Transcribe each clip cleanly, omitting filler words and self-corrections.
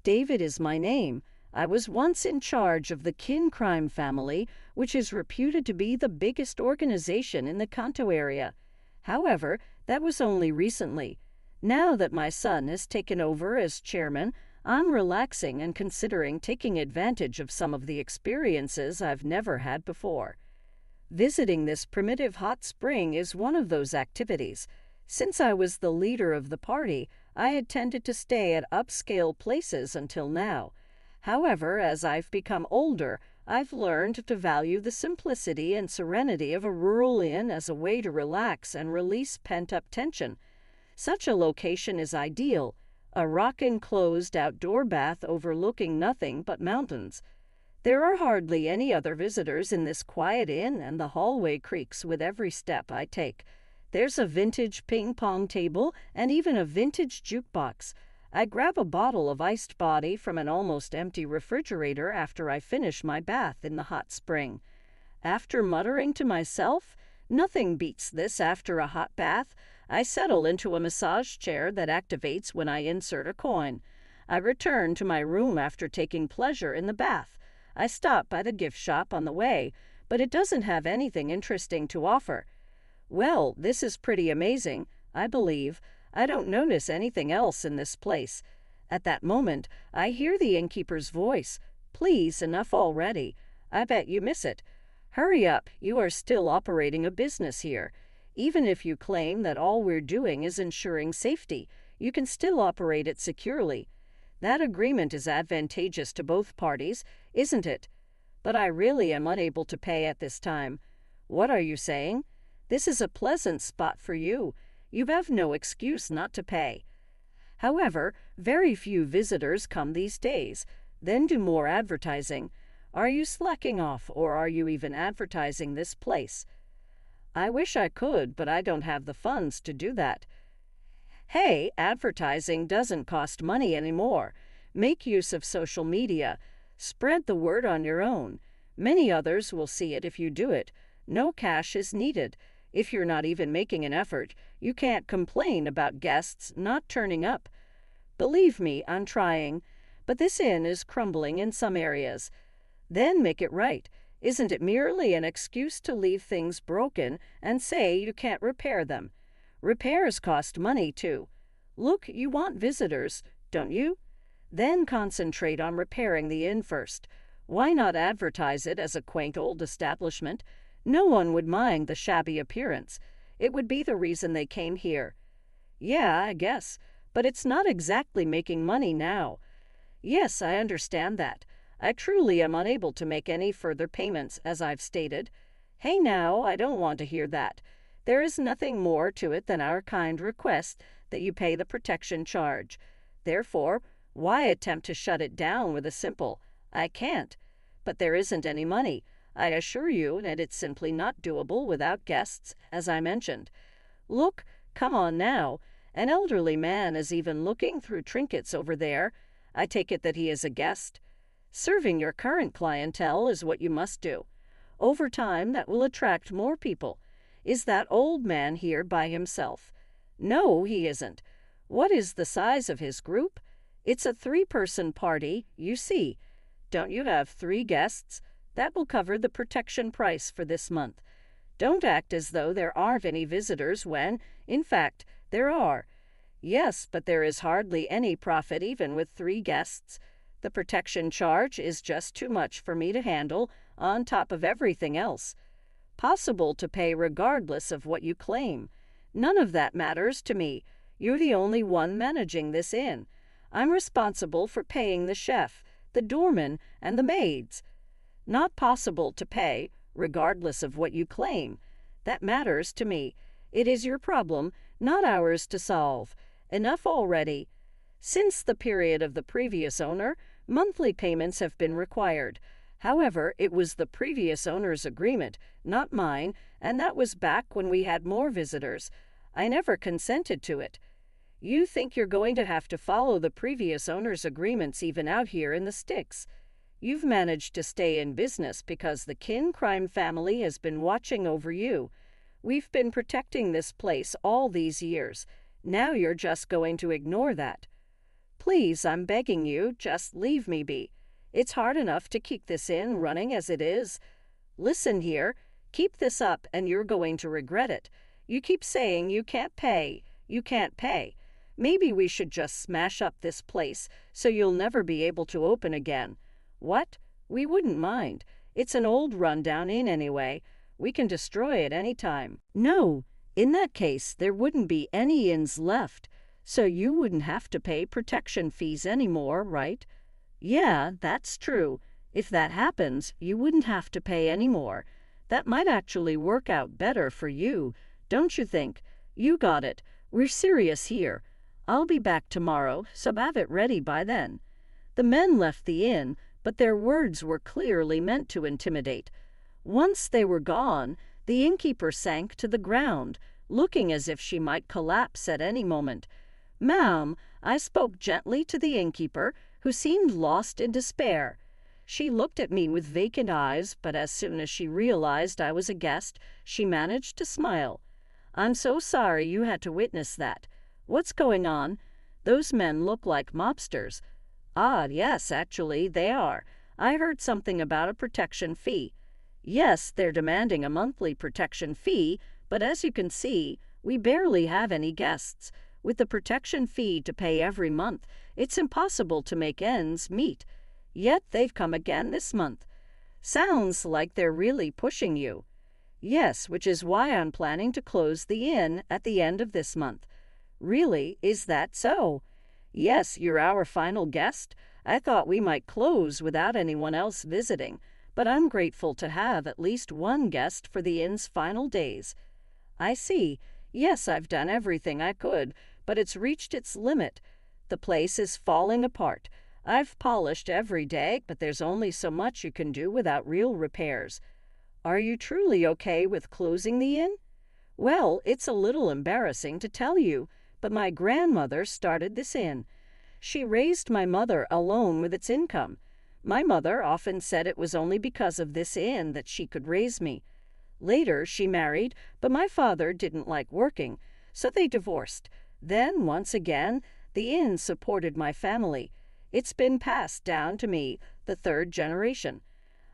David is my name. I was once in charge of the kin crime family, which is reputed to be the biggest organization in the Kanto area. However, that was only recently. Now that my son has taken over as chairman, I'm relaxing and considering taking advantage of some of the experiences I've never had before. Visiting this primitive hot spring is one of those activities. Since I was the leader of the party, I had tended to stay at upscale places until now. However, as I've become older, I've learned to value the simplicity and serenity of a rural inn as a way to relax and release pent-up tension. Such a location is ideal, a rock-enclosed outdoor bath overlooking nothing but mountains. There are hardly any other visitors in this quiet inn, and the hallway creaks with every step I take. There's a vintage ping-pong table and even a vintage jukebox. I grab a bottle of iced body from an almost empty refrigerator after I finish my bath in the hot spring. After muttering to myself, "Nothing beats this after a hot bath," I settle into a massage chair that activates when I insert a coin. I return to my room after taking pleasure in the bath. I stop by the gift shop on the way, but it doesn't have anything interesting to offer. Well, this is pretty amazing, I believe. I don't notice anything else in this place. At that moment, I hear the innkeeper's voice. "Please, enough already. I bet you miss it. Hurry up, you are still operating a business here. Even if you claim that all we're doing is ensuring safety, you can still operate it securely. That agreement is advantageous to both parties, isn't it? But I really am unable to pay at this time." "What are you saying? This is a pleasant spot for you. You have no excuse not to pay." However, very few visitors come these days. Then do more advertising. Are you slacking off, or are you even advertising this place? "I wish I could, but I don't have the funds to do that." Hey, advertising doesn't cost money anymore. Make use of social media. Spread the word on your own. Many others will see it if you do it. No cash is needed. If you're not even making an effort, you can't complain about guests not turning up. Believe me, I'm trying. But this inn is crumbling in some areas. Then make it right. Isn't it merely an excuse to leave things broken and say you can't repair them? Repairs cost money, too. Look, you want visitors, don't you? Then concentrate on repairing the inn first. Why not advertise it as a quaint old establishment? No one would mind the shabby appearance. It would be the reason they came here. "Yeah, I guess. But it's not exactly making money now." "Yes, I understand that. I truly am unable to make any further payments, as I've stated." "Hey now, I don't want to hear that. There is nothing more to it than our kind request that you pay the protection charge. Therefore, why attempt to shut it down with a simple, 'I can't'? But there isn't any money, I assure you, that it's simply not doable without guests, as I mentioned. Look, come on now. An elderly man is even looking through trinkets over there. I take it that he is a guest. Serving your current clientele is what you must do. Over time, that will attract more people. Is that old man here by himself?" "No, he isn't." "What is the size of his group?" "It's a 3-person party, you see. Don't you have 3 guests? That will cover the protection price for this month. Don't act as though there aren't any visitors when, in fact, there are." "Yes, but there is hardly any profit even with 3 guests. The protection charge is just too much for me to handle, on top of everything else. Possible to pay regardless of what you claim. None of that matters to me. You're the only one managing this inn. I'm responsible for paying the chef, the doorman, and the maids. Not possible to pay, regardless of what you claim. That matters to me. It is your problem, not ours to solve. Enough already. Since the period of the previous owner, monthly payments have been required. However, it was the previous owner's agreement, not mine, and that was back when we had more visitors. I never consented to it. You think you're going to have to follow the previous owner's agreements even out here in the sticks. You've managed to stay in business because the kin crime family has been watching over you. We've been protecting this place all these years. Now you're just going to ignore that." Please, I'm begging you, just leave me be. It's hard enough to keep this inn running as it is. Listen here, keep this up and you're going to regret it. You keep saying you can't pay. You can't pay. Maybe we should just smash up this place so you'll never be able to open again. What? We wouldn't mind. It's an old rundown inn anyway. We can destroy it any time. No, in that case, there wouldn't be any inns left, so you wouldn't have to pay protection fees anymore, right? Yeah, that's true. If that happens, you wouldn't have to pay any more. That might actually work out better for you, don't you think? You got it. We're serious here. I'll be back tomorrow, so have it ready by then. The men left the inn, but their words were clearly meant to intimidate. Once they were gone, the innkeeper sank to the ground, looking as if she might collapse at any moment. Ma'am, I spoke gently to the innkeeper, who seemed lost in despair. She looked at me with vacant eyes, but as soon as she realized I was a guest, she managed to smile. I'm so sorry you had to witness that. What's going on? Those men look like mobsters. Ah, yes, actually, they are. I heard something about a protection fee. Yes, they're demanding a monthly protection fee, but as you can see, we barely have any guests. With the protection fee to pay every month, it's impossible to make ends meet. Yet they've come again this month. Sounds like they're really pushing you. Yes, which is why I'm planning to close the inn at the end of this month. Really, is that so? Yes, you're our final guest. I thought we might close without anyone else visiting, but I'm grateful to have at least one guest for the inn's final days. I see. Yes, I've done everything I could, but it's reached its limit. The place is falling apart. I've polished every day, but there's only so much you can do without real repairs. Are you truly okay with closing the inn? Well, it's a little embarrassing to tell you, but my grandmother started this inn. She raised my mother alone with its income. My mother often said it was only because of this inn that she could raise me. Later, she married, but my father didn't like working, so they divorced. Then, once again, the inn supported my family. It's been passed down to me, the third generation.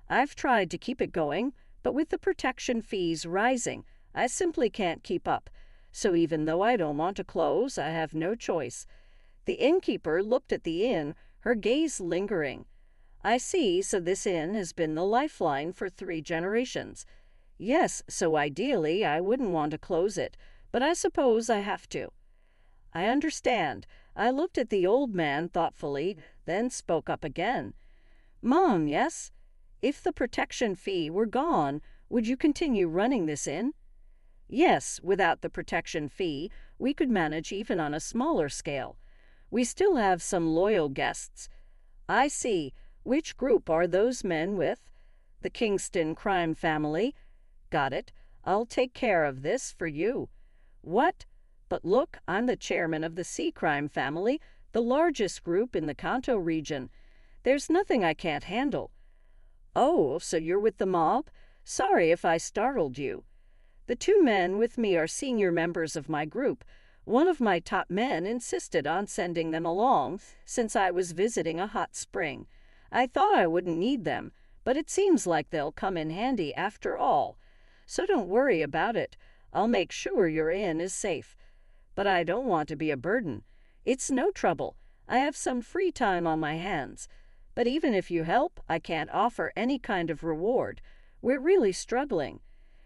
I've tried to keep it going, but with the protection fees rising, I simply can't keep up. So even though I don't want to close, I have no choice. The innkeeper looked at the inn, her gaze lingering. I see, so this inn has been the lifeline for 3 generations. Yes, so ideally I wouldn't want to close it, but I suppose I have to. I understand. I looked at the old man thoughtfully, then spoke up again. Mom, yes? If the protection fee were gone, would you continue running this inn? Yes, without the protection fee, we could manage even on a smaller scale. We still have some loyal guests. I see. Which group are those men with? The Kingston crime family. Got it. I'll take care of this for you. What? But look, I'm the chairman of the Sea Crime family, the largest group in the Kanto region. There's nothing I can't handle. Oh, so you're with the mob? Sorry if I startled you. The 2 men with me are senior members of my group. One of my top men insisted on sending them along, since I was visiting a hot spring. I thought I wouldn't need them, but it seems like they'll come in handy after all. So don't worry about it. I'll make sure your inn is safe. But I don't want to be a burden. It's no trouble. I have some free time on my hands. But even if you help, I can't offer any kind of reward. We're really struggling.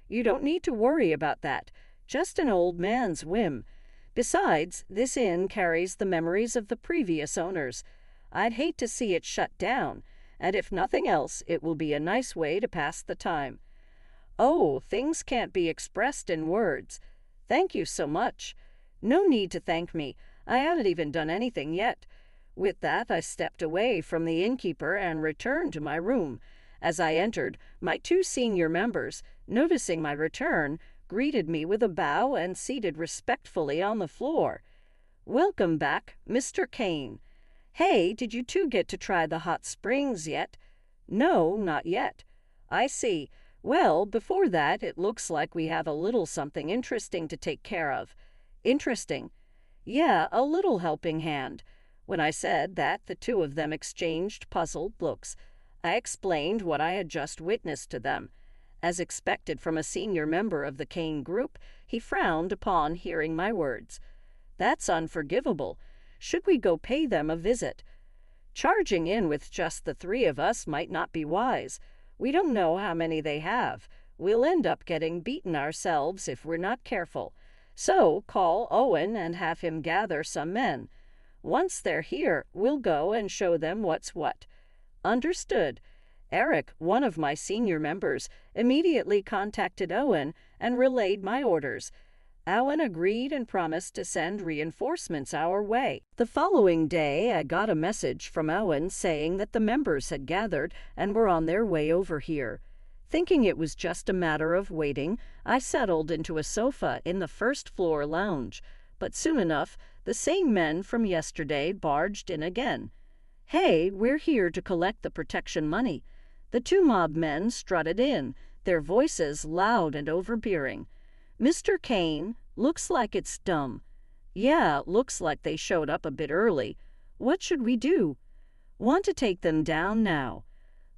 You don't need to worry about that. Just an old man's whim. Besides, this inn carries the memories of the previous owners. I'd hate to see it shut down, and if nothing else, it will be a nice way to pass the time. Oh, things can't be expressed in words. Thank you so much. No need to thank me. I haven't even done anything yet. With that, I stepped away from the innkeeper and returned to my room. As I entered, my 2 senior members, noticing my return, greeted me with a bow and seated respectfully on the floor. Welcome back, Mr. Kane. Hey, did you 2 get to try the hot springs yet? No, not yet. I see. Well, before that, it looks like we have a little something interesting to take care of. Interesting? Yeah, a little helping hand. When I said that, the two of them exchanged puzzled looks. I explained what I had just witnessed to them. As expected from a senior member of the Kane group, he frowned upon hearing my words. That's unforgivable. Should we go pay them a visit? Charging in with just the three of us might not be wise. We don't know how many they have. We'll end up getting beaten ourselves if we're not careful. So call Owen and have him gather some men. Once they're here, we'll go and show them what's what. Understood. Eric, one of my senior members, immediately contacted Owen and relayed my orders. Owen agreed and promised to send reinforcements our way. The following day, I got a message from Owen saying that the members had gathered and were on their way over here. Thinking it was just a matter of waiting, I settled into a sofa in the first-floor lounge. But soon enough, the same men from yesterday barged in again. Hey, we're here to collect the protection money. The two mob men strutted in, their voices loud and overbearing. Mr. Kane, looks like it's dumb. Yeah, looks like they showed up a bit early. What should we do? Want to take them down now.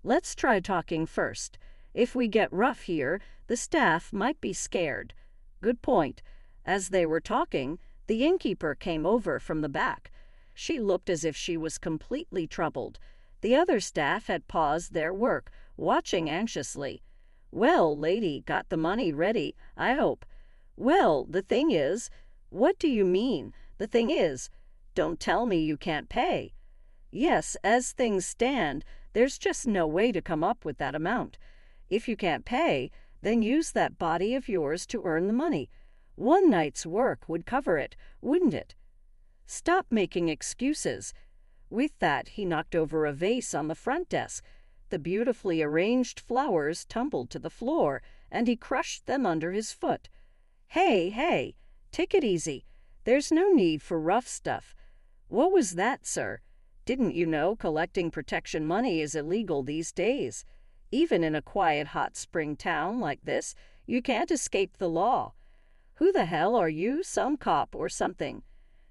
Let's try talking first. If we get rough here, the staff might be scared. Good point. As they were talking, the innkeeper came over from the back. She looked as if she was completely troubled. The other staff had paused their work, watching anxiously. Well, lady, got the money ready, I hope. Well, the thing is... What do you mean? The thing is... Don't tell me you can't pay. Yes, as things stand, there's just no way to come up with that amount. If you can't pay, then use that body of yours to earn the money. One night's work would cover it, wouldn't it? Stop making excuses. With that, he knocked over a vase on the front desk. The beautifully arranged flowers tumbled to the floor, and he crushed them under his foot. Hey, take it easy. There's no need for rough stuff. What was that, sir? Didn't you know collecting protection money is illegal these days? Even in a quiet hot spring town like this, you can't escape the law. Who the hell are you, some cop or something?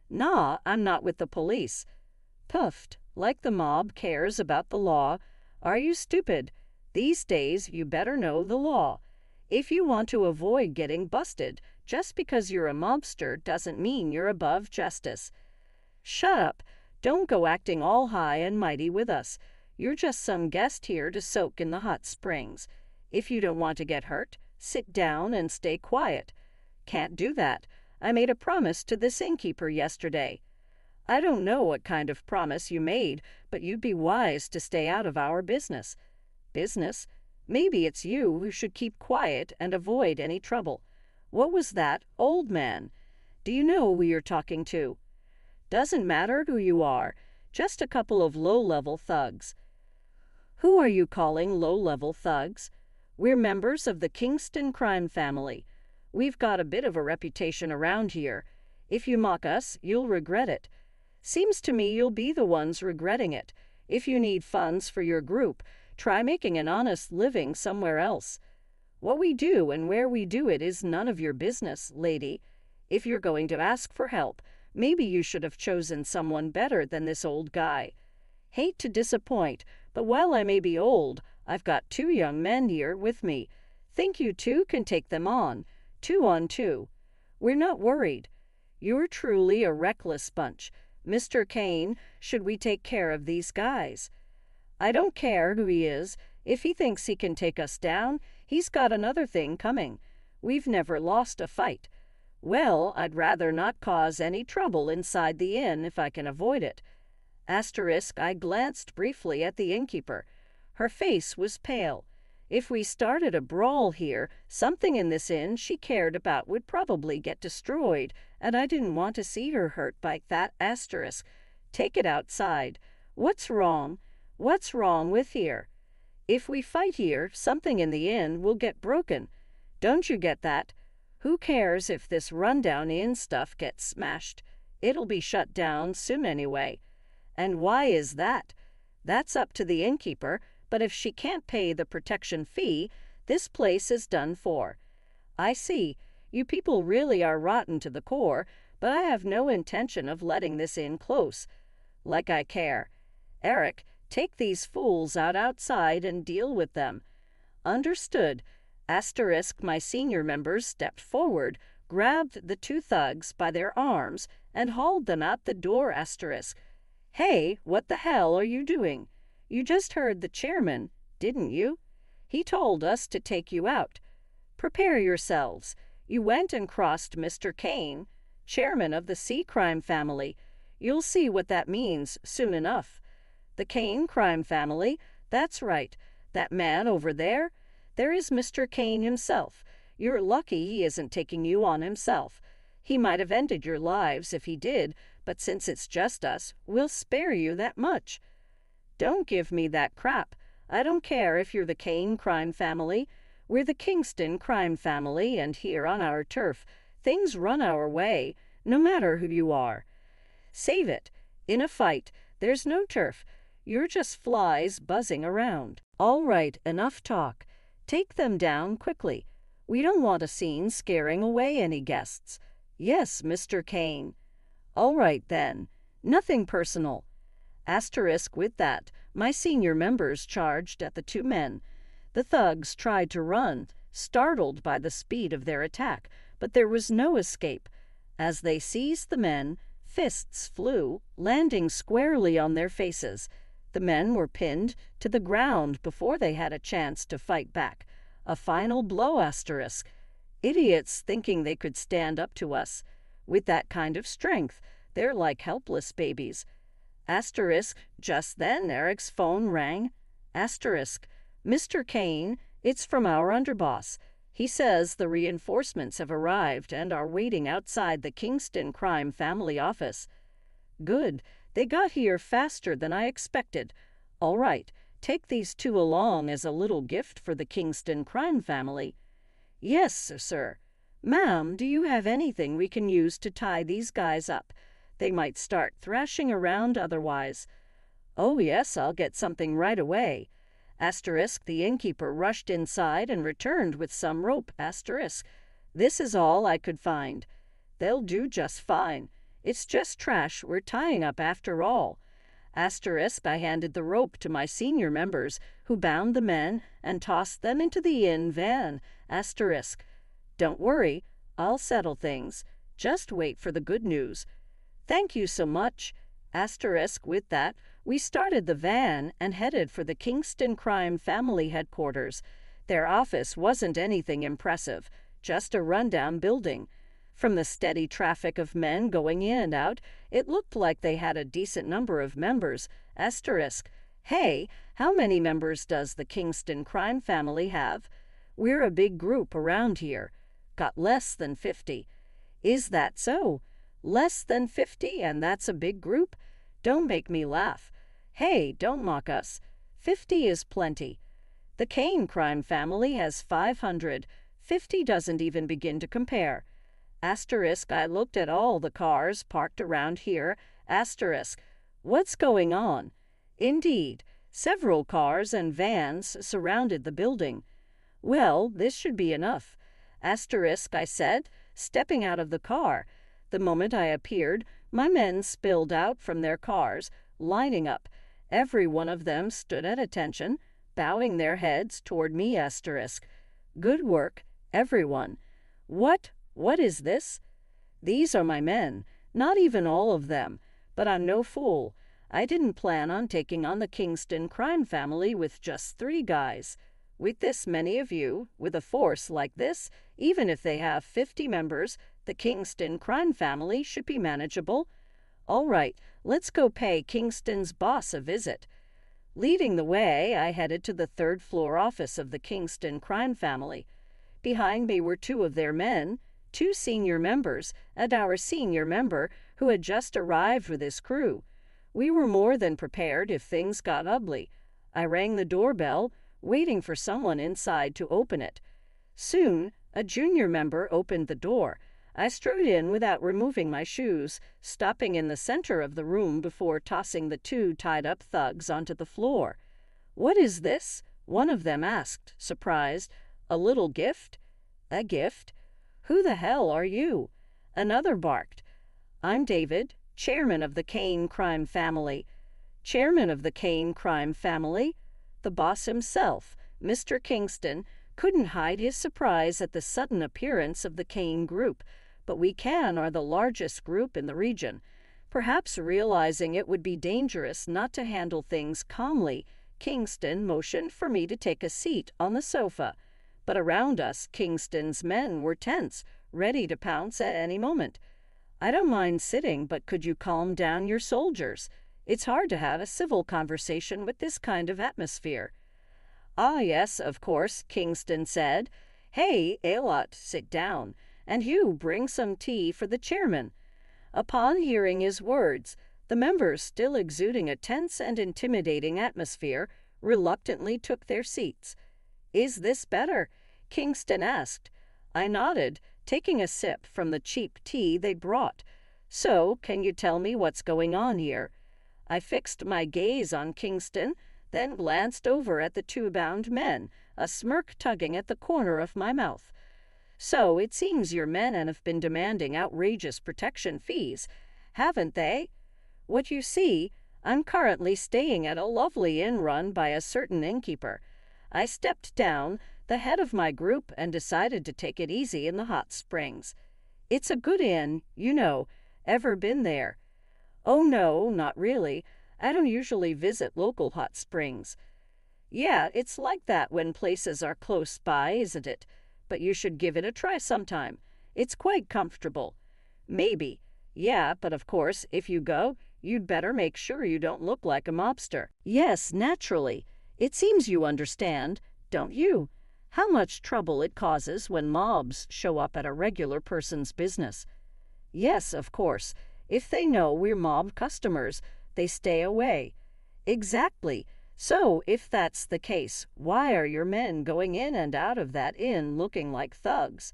Nah, I'm not with the police. Puffed, like the mob cares about the law. Are you stupid? These days, you better know the law. If you want to avoid getting busted, just because you're a mobster doesn't mean you're above justice. Shut up. Don't go acting all high and mighty with us. You're just some guest here to soak in the hot springs. If you don't want to get hurt, sit down and stay quiet. Can't do that. I made a promise to this innkeeper yesterday. I don't know what kind of promise you made, but you'd be wise to stay out of our business. Business? Maybe it's you who should keep quiet and avoid any trouble. What was that, old man? Do you know who you're talking to? Doesn't matter who you are, just a couple of low-level thugs. Who are you calling low-level thugs? We're members of the Kingston crime family. We've got a bit of a reputation around here. If you mock us, you'll regret it. Seems to me you'll be the ones regretting it. If you need funds for your group, try making an honest living somewhere else. What we do and where we do it is none of your business, lady. If you're going to ask for help, maybe you should have chosen someone better than this old guy. Hate to disappoint, but while I may be old, I've got two young men here with me. Think you two can take them on, 2 on 2. We're not worried. You're truly a reckless bunch. Mr. Kane, should we take care of these guys? I don't care who he is. If he thinks he can take us down, he's got another thing coming. We've never lost a fight. Well, I'd rather not cause any trouble inside the inn if I can avoid it. Asterisk, I glanced briefly at the innkeeper. Her face was pale. If we started a brawl here, something in this inn she cared about would probably get destroyed, and I didn't want to see her hurt by that asterisk. Take it outside. What's wrong? What's wrong with here? If we fight here, something in the inn will get broken. Don't you get that? Who cares if this rundown inn stuff gets smashed? It'll be shut down soon anyway. And why is that? That's up to the innkeeper, but if she can't pay the protection fee, this place is done for. I see. You people really are rotten to the core, but I have no intention of letting this inn close. Like I care. Eric, take these fools outside and deal with them. Understood. Asterisk, my senior members stepped forward, grabbed the two thugs by their arms, and hauled them out the door. Asterisk. Hey, what the hell are you doing? You just heard the chairman, didn't you? He told us to take you out. Prepare yourselves. You went and crossed Mr. Kane, chairman of the C crime family. You'll see what that means soon enough. The Kane crime family? That's right. That man over there? There is Mr. Kane himself. You're lucky he isn't taking you on himself. He might have ended your lives if he did, but since it's just us, we'll spare you that much. Don't give me that crap. I don't care if you're the Kane crime family. We're the Kingston crime family, and here on our turf, things run our way, no matter who you are. Save it. In a fight, there's no turf. You're just flies buzzing around. All right, enough talk. Take them down quickly. We don't want a scene scaring away any guests. Yes, Mr. Kane. All right, then. Nothing personal. Asterisk with that, my senior members charged at the two men. The thugs tried to run, startled by the speed of their attack, but there was no escape. As they seized the men, fists flew, landing squarely on their faces. The men were pinned to the ground before they had a chance to fight back. A final blow. Asterisk. Idiots thinking they could stand up to us. With that kind of strength, they're like helpless babies. Asterisk. Just then Eric's phone rang. Asterisk. Mr. Kane, it's from our underboss. He says the reinforcements have arrived and are waiting outside the Kingston crime family office. Good. They got here faster than I expected. All right, take these two along as a little gift for the Kingston crime family. Yes, sir. Ma'am, do you have anything we can use to tie these guys up? They might start thrashing around otherwise. Oh, yes, I'll get something right away. Asterisk, the innkeeper rushed inside and returned with some rope. Asterisk. This is all I could find. They'll do just fine. It's just trash we're tying up after all. Asterisk, I handed the rope to my senior members, who bound the men and tossed them into the inn van. Asterisk. Don't worry, I'll settle things. Just wait for the good news. Thank you so much. Asterisk, with that, we started the van and headed for the Kingston crime family headquarters. Their office wasn't anything impressive, just a rundown building. From the steady traffic of men going in and out, it looked like they had a decent number of members. Asterisk. Hey, how many members does the Kingston crime family have? We're a big group around here. Got less than 50. Is that so? Less than 50, and that's a big group? Don't make me laugh. Hey, don't mock us. 50 is plenty. The Kane crime family has 500. 50 doesn't even begin to compare. Asterisk, I looked at all the cars parked around here. Asterisk, what's going on? Indeed, several cars and vans surrounded the building. Well, this should be enough. Asterisk, I said, stepping out of the car. The moment I appeared, my men spilled out from their cars, lining up. Every one of them stood at attention, bowing their heads toward me. Asterisk. Good work, everyone. What is this? These are my men, not even all of them, but I'm no fool. I didn't plan on taking on the Kingston crime family with just 3 guys. With this many of you, with a force like this, even if they have 50 members, the Kingston crime family should be manageable. All right, let's go pay Kingston's boss a visit. Leading the way, I headed to the 3rd floor office of the Kingston crime family. Behind me were 2 of their men, 2 senior members, and our senior member who had just arrived with his crew. We were more than prepared if things got ugly. I rang the doorbell, waiting for someone inside to open it. Soon, a junior member opened the door. I strode in without removing my shoes, stopping in the center of the room before tossing the 2 tied-up thugs onto the floor. What is this? One of them asked, surprised. A little gift? A gift? Who the hell are you? Another barked. I'm David, Chairman of the Kane crime family. Chairman of the Kane crime family? The boss himself, Mr. Kingston, couldn't hide his surprise at the sudden appearance of the Kane group, but we are the largest group in the region. Perhaps realizing it would be dangerous not to handle things calmly, Kingston motioned for me to take a seat on the sofa. But around us, Kingston's men were tense, ready to pounce at any moment. I don't mind sitting, but could you calm down your soldiers? It's hard to have a civil conversation with this kind of atmosphere. Ah, yes, of course, Kingston said. Hey, Aelot, sit down, and Hugh, bring some tea for the chairman. Upon hearing his words, the members, still exuding a tense and intimidating atmosphere, reluctantly took their seats. Is this better? Kingston asked. I nodded, taking a sip from the cheap tea they brought. So, can you tell me what's going on here? I fixed my gaze on Kingston, then glanced over at the two bound men, a smirk tugging at the corner of my mouth. So, it seems your men have been demanding outrageous protection fees, haven't they? What you see, I'm currently staying at a lovely inn run by a certain innkeeper. I stepped down, the head of my group, and decided to take it easy in the hot springs. It's a good inn, you know. Ever been there? Oh no, not really. I don't usually visit local hot springs. Yeah, it's like that when places are close by, isn't it? But you should give it a try sometime. It's quite comfortable. Maybe. Yeah, but of course, if you go, you'd better make sure you don't look like a mobster. Yes, naturally. It seems you understand, don't you? How much trouble it causes when mobs show up at a regular person's business. Yes, of course. If they know we're mob customers, they stay away. Exactly. So, if that's the case, why are your men going in and out of that inn looking like thugs?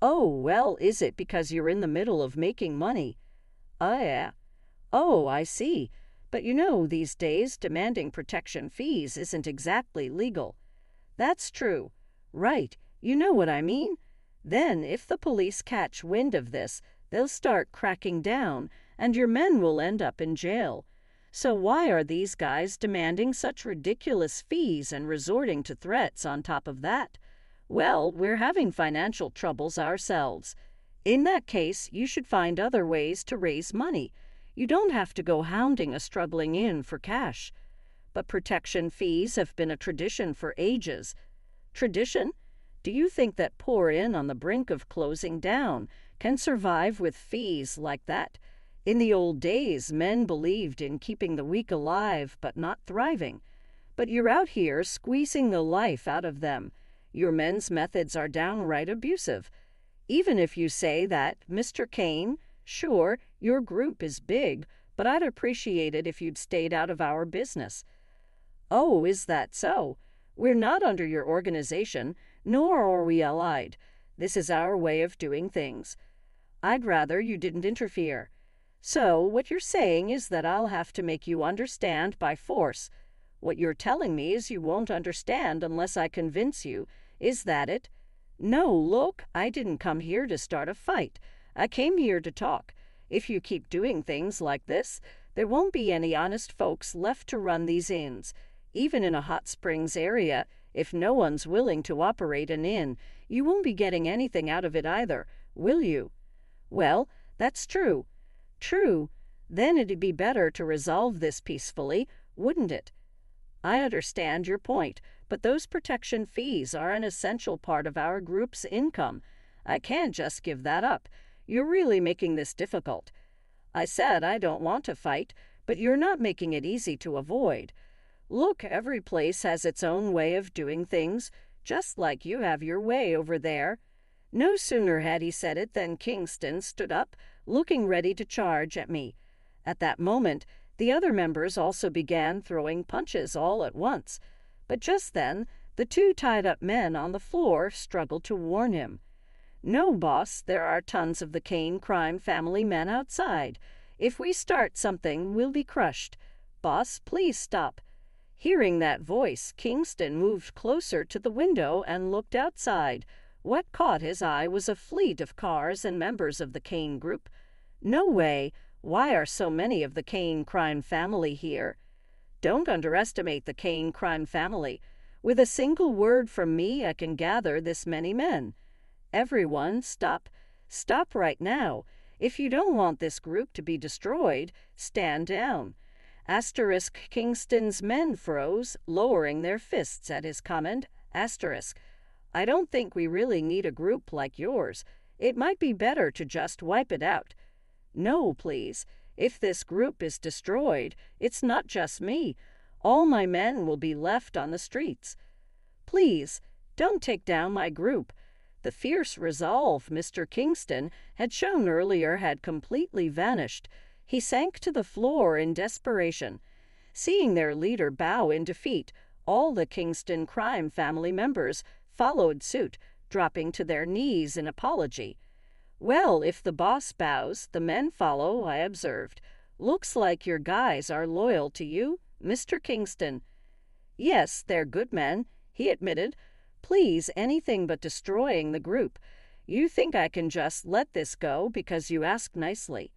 Oh, well, is it because you're in the middle of making money? Yeah. Oh, I see. But you know, these days, demanding protection fees isn't exactly legal. That's true. Right. You know what I mean? Then, if the police catch wind of this, they'll start cracking down, and your men will end up in jail. So why are these guys demanding such ridiculous fees and resorting to threats on top of that? Well, we're having financial troubles ourselves. In that case, you should find other ways to raise money. You don't have to go hounding a struggling inn for cash. But protection fees have been a tradition for ages. Tradition? Do you think that poor inn on the brink of closing down can survive with fees like that? In the old days, men believed in keeping the weak alive but not thriving. But you're out here squeezing the life out of them. Your men's methods are downright abusive. Even if you say that, Mr. Kane, sure, your group is big, but I'd appreciate it if you'd stayed out of our business. Oh, is that so? We're not under your organization, nor are we allied. This is our way of doing things. I'd rather you didn't interfere. So, what you're saying is that I'll have to make you understand by force. What you're telling me is you won't understand unless I convince you. Is that it? No, look, I didn't come here to start a fight. I came here to talk. If you keep doing things like this, there won't be any honest folks left to run these inns. Even in a hot springs area, if no one's willing to operate an inn, you won't be getting anything out of it either, will you? Well, that's true. True. Then it'd be better to resolve this peacefully, wouldn't it? I understand your point, but those protection fees are an essential part of our group's income. I can't just give that up. You're really making this difficult. I said I don't want to fight, but you're not making it easy to avoid. Look, every place has its own way of doing things, just like you have your way over there. No sooner had he said it than Kingston stood up, looking ready to charge at me. At that moment, the other members also began throwing punches all at once. But just then, the two tied-up men on the floor struggled to warn him. No, boss, there are tons of the Kane crime family men outside. If we start something, we'll be crushed. Boss, please stop. Hearing that voice, Kingston moved closer to the window and looked outside. What caught his eye was a fleet of cars and members of the Kane group. No way. Why are so many of the Kane crime family here? Don't underestimate the Kane crime family. With a single word from me, I can gather this many men. Everyone, stop. Stop right now. If you don't want this group to be destroyed, stand down. Asterisk Kingston's men froze, lowering their fists at his comment. Asterisk. I don't think we really need a group like yours. It might be better to just wipe it out. No, please. If this group is destroyed, it's not just me. All my men will be left on the streets. Please, don't take down my group. The fierce resolve Mr. Kingston had shown earlier had completely vanished. He sank to the floor in desperation. Seeing their leader bow in defeat, all the Kingston crime family members followed suit, dropping to their knees in apology. Well, if the boss bows, the men follow, I observed. Looks like your guys are loyal to you, Mr. Kingston. Yes, they're good men, he admitted. Please, anything but destroying the group. You think I can just let this go because you ask nicely.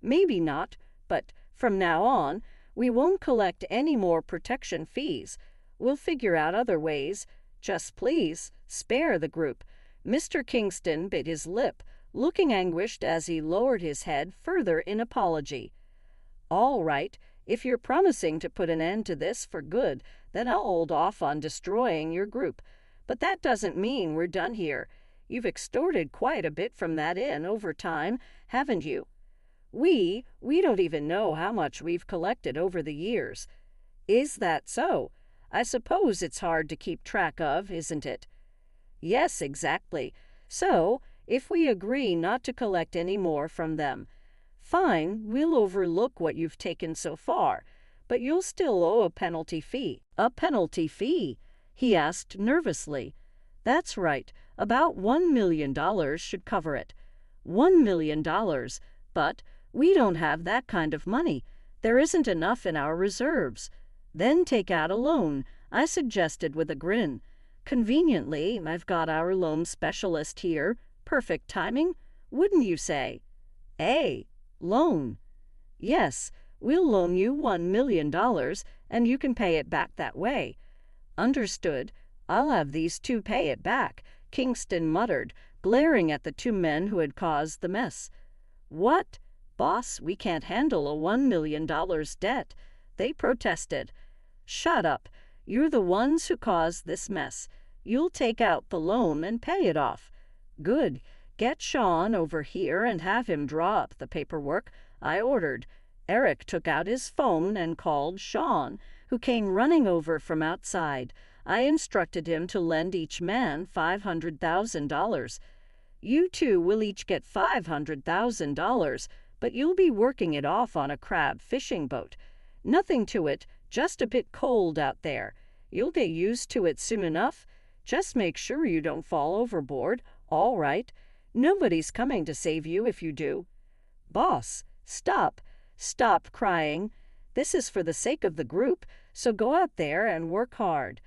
Maybe not, but from now on, we won't collect any more protection fees. We'll figure out other ways. Just please, spare the group. Mr. Kingston bit his lip, looking anguished as he lowered his head further in apology. All right, if you're promising to put an end to this for good, then I'll hold off on destroying your group. But that doesn't mean we're done here. You've extorted quite a bit from that inn over time, haven't you? We don't even know how much we've collected over the years. Is that so? I suppose it's hard to keep track of, isn't it? Yes, exactly. So, if we agree not to collect any more from them, fine, we'll overlook what you've taken so far, but you'll still owe a penalty fee. A penalty fee? He asked nervously. That's right, about $1 million should cover it. $1 million, but we don't have that kind of money. There isn't enough in our reserves. Then take out a loan, I suggested with a grin. Conveniently, I've got our loan specialist here. Perfect timing, wouldn't you say? Loan. Yes, we'll loan you $1 million, and you can pay it back that way. Understood. I'll have these two pay it back, Kingston muttered, glaring at the two men who had caused the mess. What? Boss, we can't handle a $1 million debt, they protested. Shut up. You're the ones who caused this mess. You'll take out the loan and pay it off. Good. Get Sean over here and have him draw up the paperwork, I ordered. Eric took out his phone and called Sean, who came running over from outside. I instructed him to lend each man $500,000. You two will each get $500,000, but you'll be working it off on a crab fishing boat. Nothing to it, just a bit cold out there. You'll get used to it soon enough. Just make sure you don't fall overboard, all right? Nobody's coming to save you if you do. Boss, stop. Stop crying. This is for the sake of the group, so go out there and work hard.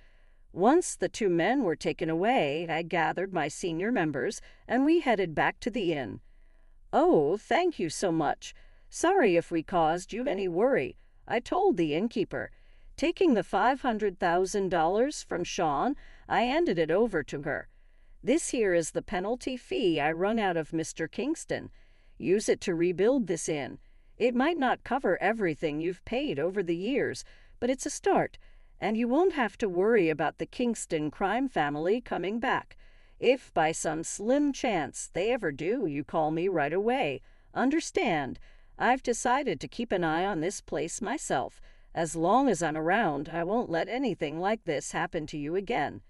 Once the two men were taken away, I gathered my senior members, and we headed back to the inn. Oh, thank you so much. Sorry if we caused you any worry, I told the innkeeper. Taking the $500,000 from Sean, I handed it over to her. This here is the penalty fee I wrung out of Mr. Kingston. Use it to rebuild this inn. It might not cover everything you've paid over the years, but it's a start, and you won't have to worry about the Kingston crime family coming back. If by some slim chance they ever do, you call me right away. Understand, I've decided to keep an eye on this place myself. As long as I'm around, I won't let anything like this happen to you again.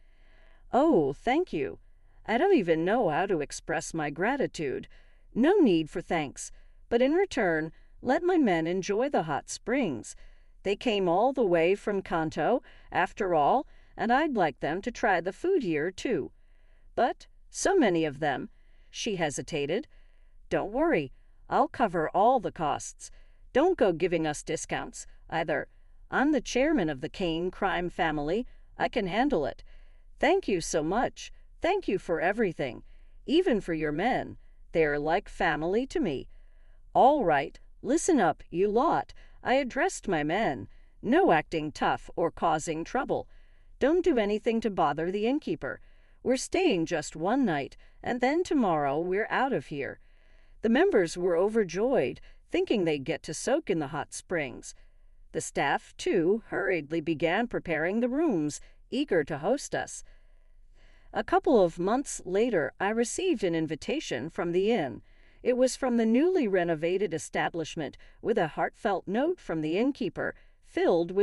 Oh, thank you. I don't even know how to express my gratitude. No need for thanks, but in return, let my men enjoy the hot springs. They came all the way from Kanto, after all, and I'd like them to try the food here, too. But so many of them. She hesitated. Don't worry, I'll cover all the costs. Don't go giving us discounts, either. I'm the chairman of the Kane crime family. I can handle it. Thank you so much. Thank you for everything. Even for your men. They're like family to me. All right, "Listen up, you lot," I addressed my men. "No acting tough or causing trouble. Don't do anything to bother the innkeeper. We're staying just one night, and then tomorrow we're out of here." The members were overjoyed, thinking they'd get to soak in the hot springs. The staff, too, hurriedly began preparing the rooms, eager to host us. A couple of months later, I received an invitation from the inn. It was from the newly renovated establishment, with a heartfelt note from the innkeeper, filled with